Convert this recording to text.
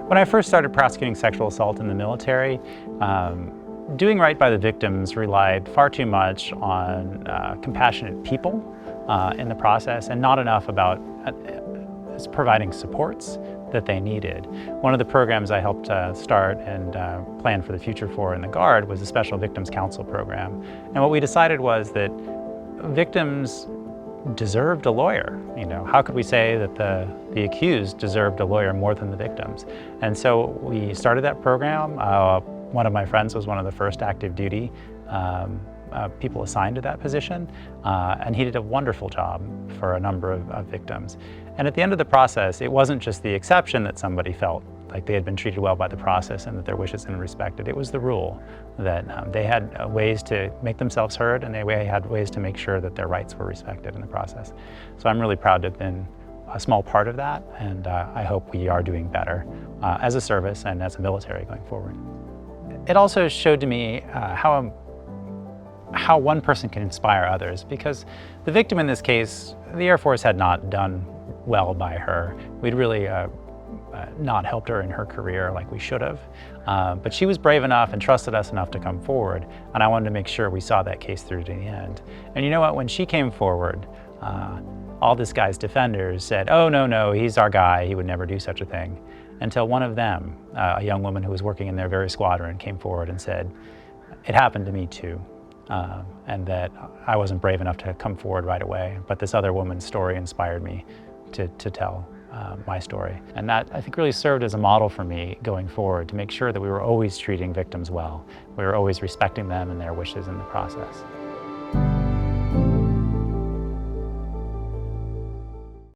When I first started prosecuting sexual assault in the military, doing right by the victims relied far too much on compassionate people in the process and not enough about providing supports that they needed. One of the programs I helped start and plan for the future for in the Guard was the Special Victims Counsel Program. And what we decided was that victims deserved a lawyer. You know, how could we say that the accused deserved a lawyer more than the victims? And so we started that program. One of my friends was one of the first active duty people assigned to that position, and he did a wonderful job for a number of victims. And at the end of the process, it wasn't just the exception that somebody felt like they had been treated well by the process and that their wishes had been respected. It was the rule that they had ways to make themselves heard, and they had ways to make sure that their rights were respected in the process. So I'm really proud to have been a small part of that, and I hope we are doing better as a service and as a military going forward. It also showed to me how one person can inspire others, because the victim in this case, the Air Force had not done well by her. We'd really not helped her in her career like we should have. But she was brave enough and trusted us enough to come forward, and I wanted to make sure we saw that case through to the end. And you know what, when she came forward, all this guy's defenders said, "Oh, no, he's our guy, he would never do such a thing." Until one of them, a young woman who was working in their very squadron, came forward and said, "It happened to me too." And that I wasn't brave enough to come forward right away, but this other woman's story inspired me to tell my story. And that, I think, really served as a model for me going forward, to make sure that we were always treating victims well. We were always respecting them and their wishes in the process.